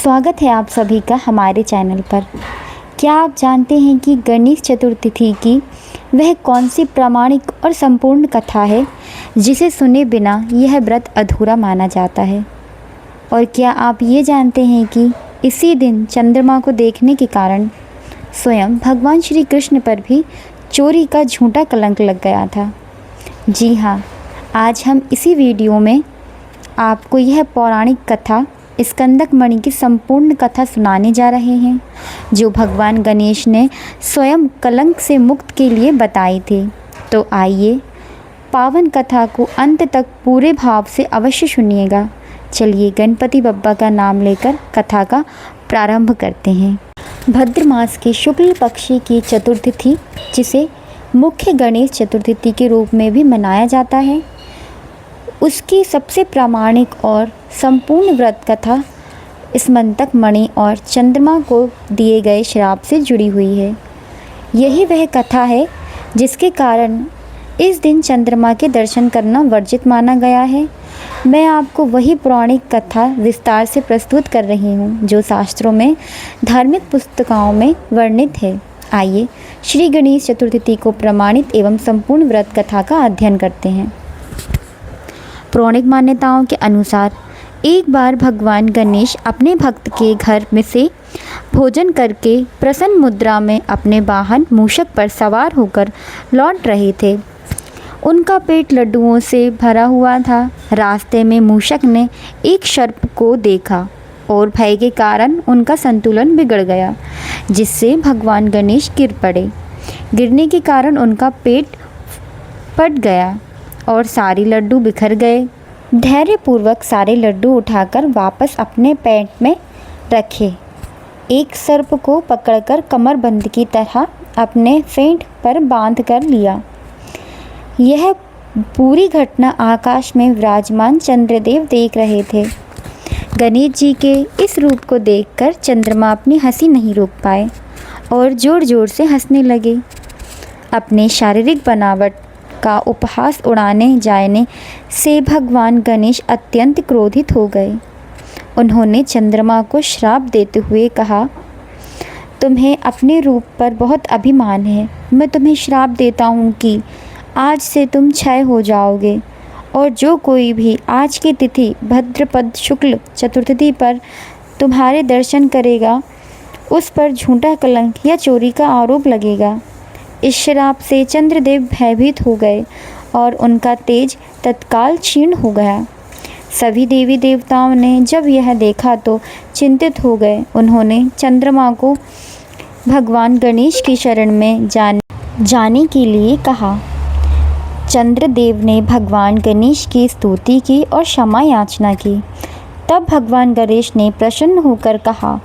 स्वागत है आप सभी का हमारे चैनल पर। क्या आप जानते हैं कि गणेश चतुर्थी की वह कौन सी प्रामाणिक और संपूर्ण कथा है जिसे सुने बिना यह व्रत अधूरा माना जाता है? और क्या आप ये जानते हैं कि इसी दिन चंद्रमा को देखने के कारण स्वयं भगवान श्री कृष्ण पर भी चोरी का झूठा कलंक लग गया था? जी हाँ, आज हम इसी वीडियो में आपको यह पौराणिक कथा स्कंदक मणि की संपूर्ण कथा सुनाने जा रहे हैं, जो भगवान गणेश ने स्वयं कलंक से मुक्त के लिए बताई थी। तो आइए पावन कथा को अंत तक पूरे भाव से अवश्य सुनिएगा। चलिए गणपति बप्पा का नाम लेकर कथा का प्रारंभ करते हैं। भाद्र मास के शुक्ल पक्ष की चतुर्थी, जिसे मुख्य गणेश चतुर्थी के रूप में भी मनाया जाता है, उसकी सबसे प्रामाणिक और संपूर्ण व्रत कथा स्कंदक मणि और चंद्रमा को दिए गए श्राप से जुड़ी हुई है। यही वह कथा है जिसके कारण इस दिन चंद्रमा के दर्शन करना वर्जित माना गया है। मैं आपको वही पौराणिक कथा विस्तार से प्रस्तुत कर रही हूँ जो शास्त्रों में, धार्मिक पुस्तकों में वर्णित है। आइए श्री गणेश चतुर्थी को प्रमाणित एवं संपूर्ण व्रत कथा का अध्ययन करते हैं। पौराणिक मान्यताओं के अनुसार एक बार भगवान गणेश अपने भक्त के घर में से भोजन करके प्रसन्न मुद्रा में अपने वाहन मूषक पर सवार होकर लौट रहे थे। उनका पेट लड्डुओं से भरा हुआ था। रास्ते में मूषक ने एक सर्प को देखा और भय के कारण उनका संतुलन बिगड़ गया, जिससे भगवान गणेश गिर पड़े। गिरने के कारण उनका पेट फट गया और सारे लड्डू बिखर गए। धैर्यपूर्वक सारे लड्डू उठाकर वापस अपने पेट में रखे। एक सर्प को पकड़कर कमरबंद की तरह अपने फेंट पर बांध कर लिया। यह पूरी घटना आकाश में विराजमान चंद्रदेव देख रहे थे। गणेश जी के इस रूप को देखकर चंद्रमा अपनी हंसी नहीं रोक पाए और जोर जोर से हंसने लगे। अपने शारीरिक बनावट का उपहास उड़ाने जाने से भगवान गणेश अत्यंत क्रोधित हो गए। उन्होंने चंद्रमा को श्राप देते हुए कहा, तुम्हें अपने रूप पर बहुत अभिमान है। मैं तुम्हें श्राप देता हूँ कि आज से तुम क्षय हो जाओगे, और जो कोई भी आज की तिथि भाद्रपद शुक्ल चतुर्थी पर तुम्हारे दर्शन करेगा, उस पर झूठा कलंक या चोरी का आरोप लगेगा। इस श्राप से चंद्रदेव भयभीत हो गए और उनका तेज तत्काल क्षीण हो गया। सभी देवी देवताओं ने जब यह देखा तो चिंतित हो गए। उन्होंने चंद्रमा को भगवान गणेश की शरण में जाने के लिए कहा। चंद्रदेव ने भगवान गणेश की स्तुति की और क्षमा याचना की। तब भगवान गणेश ने प्रसन्न होकर कहा,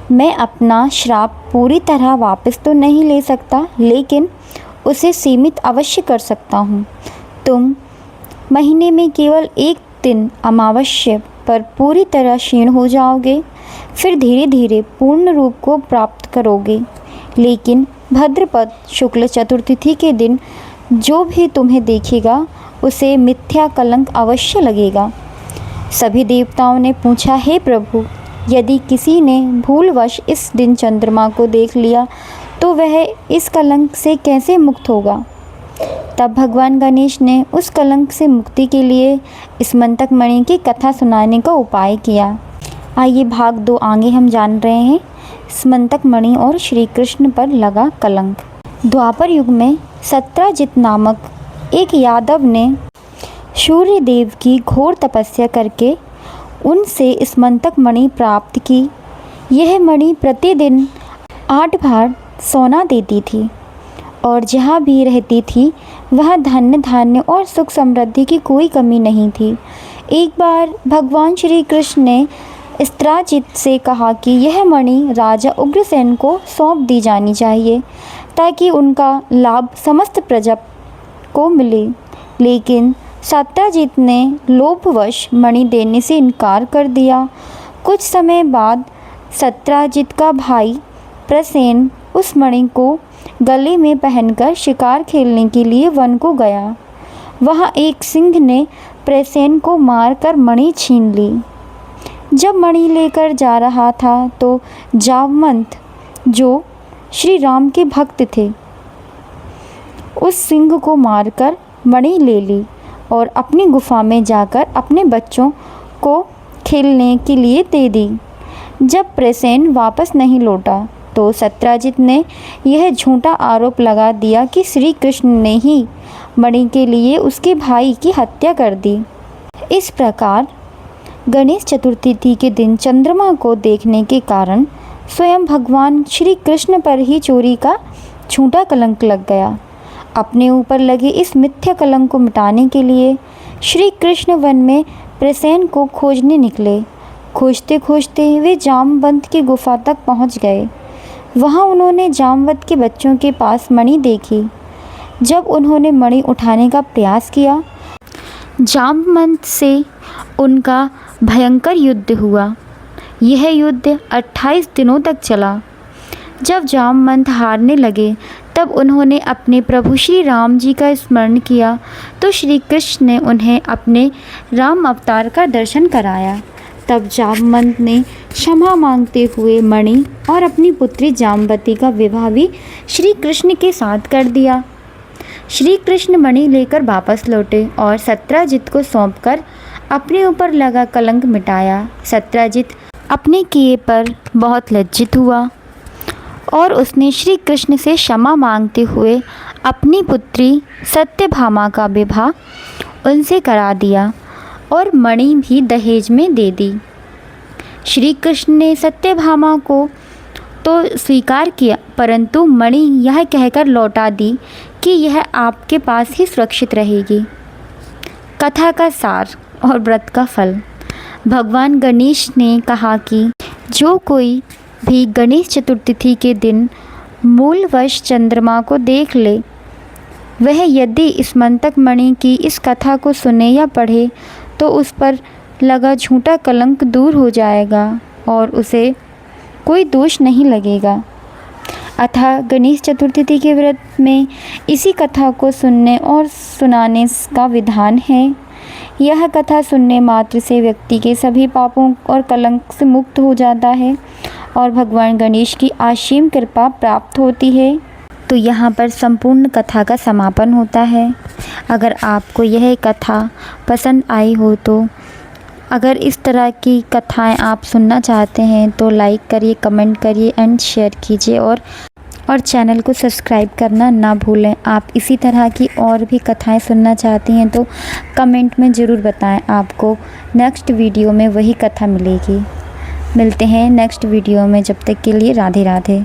मैं अपना श्राप पूरी तरह वापस तो नहीं ले सकता, लेकिन उसे सीमित अवश्य कर सकता हूँ। तुम महीने में केवल एक दिन अमावस्या पर पूरी तरह क्षीण हो जाओगे, फिर धीरे धीरे पूर्ण रूप को प्राप्त करोगे। लेकिन भाद्रपद शुक्ल चतुर्थी के दिन जो भी तुम्हें देखेगा, उसे मिथ्या कलंक अवश्य लगेगा। सभी देवताओं ने पूछा, हे प्रभु, यदि किसी ने भूलवश इस दिन चंद्रमा को देख लिया तो वह इस कलंक से कैसे मुक्त होगा? तब भगवान गणेश ने उस कलंक से मुक्ति के लिए स्कंदक मणि की कथा सुनाने का उपाय किया। आइए भाग 2 आगे हम जान रहे हैं स्कंदक मणि और श्री कृष्ण पर लगा कलंक। द्वापर युग में सत्राजित नामक एक यादव ने सूर्य देव की घोर तपस्या करके उनसे स्कंदक मणि प्राप्त की। यह मणि प्रतिदिन 8 बार सोना देती थी और जहाँ भी रहती थी वह धन्य धान्य और सुख समृद्धि की कोई कमी नहीं थी। एक बार भगवान श्री कृष्ण ने सत्राजित से कहा कि यह मणि राजा उग्रसेन को सौंप दी जानी चाहिए ताकि उनका लाभ समस्त प्रजा को मिले। लेकिन सत्राजित ने लोभवश मणि देने से इनकार कर दिया। कुछ समय बाद सत्राजित का भाई प्रसेन उस मणि को गले में पहनकर शिकार खेलने के लिए वन को गया। वहाँ एक सिंह ने प्रसेन को मारकर मणि छीन ली। जब मणि लेकर जा रहा था तो जामवंत, जो श्री राम के भक्त थे, उस सिंह को मारकर मणि ले ली और अपनी गुफा में जाकर अपने बच्चों को खेलने के लिए दे दी। जब प्रसेन वापस नहीं लौटा तो सत्यजित ने यह झूठा आरोप लगा दिया कि श्री कृष्ण ने ही मणि के लिए उसके भाई की हत्या कर दी। इस प्रकार गणेश चतुर्थी के दिन चंद्रमा को देखने के कारण स्वयं भगवान श्री कृष्ण पर ही चोरी का झूठा कलंक लग गया। अपने ऊपर लगे इस मिथ्या कलंक को मिटाने के लिए श्री कृष्ण वन में प्रसेन को खोजने निकले। खोजते खोजते वे जामवंत की गुफा तक पहुंच गए। वहां उन्होंने जामवंत के बच्चों के पास मणि देखी। जब उन्होंने मणि उठाने का प्रयास किया, जामवंत से उनका भयंकर युद्ध हुआ। यह युद्ध 28 दिनों तक चला। जब जामवंत हारने लगे तब उन्होंने अपने प्रभु श्री राम जी का स्मरण किया तो श्री कृष्ण ने उन्हें अपने राम अवतार का दर्शन कराया। तब जामवंत ने क्षमा मांगते हुए मणि और अपनी पुत्री जामवती का विवाह भी श्री कृष्ण के साथ कर दिया। श्री कृष्ण मणि लेकर वापस लौटे और सत्यजित को सौंपकर अपने ऊपर लगा कलंक मिटाया। सत्यजित अपने किए पर बहुत लज्जित हुआ और उसने श्री कृष्ण से क्षमा मांगते हुए अपनी पुत्री सत्यभामा का विवाह उनसे करा दिया और मणि भी दहेज में दे दी। श्री कृष्ण ने सत्यभामा को तो स्वीकार किया, परंतु मणि यह कहकर लौटा दी कि यह आपके पास ही सुरक्षित रहेगी। कथा का सार और व्रत का फल। भगवान गणेश ने कहा कि जो कोई भी गणेश चतुर्थी के दिन मूलवश चंद्रमा को देख ले, वह यदि इस मंतक मणि की इस कथा को सुने या पढ़े तो उस पर लगा झूठा कलंक दूर हो जाएगा और उसे कोई दोष नहीं लगेगा। अतः गणेश चतुर्थी के व्रत में इसी कथा को सुनने और सुनाने का विधान है। यह कथा सुनने मात्र से व्यक्ति के सभी पापों और कलंक से मुक्त हो जाता है और भगवान गणेश की असीम कृपा प्राप्त होती है। तो यहाँ पर संपूर्ण कथा का समापन होता है। अगर आपको यह कथा पसंद आई हो तो अगर इस तरह की कथाएं आप सुनना चाहते हैं तो लाइक करिए, कमेंट करिए एंड शेयर कीजिए और चैनल को सब्सक्राइब करना ना भूलें। आप इसी तरह की और भी कथाएं सुनना चाहती हैं तो कमेंट में ज़रूर बताएं। आपको नेक्स्ट वीडियो में वही कथा मिलेगी। मिलते हैं नेक्स्ट वीडियो में, जब तक के लिए राधे राधे।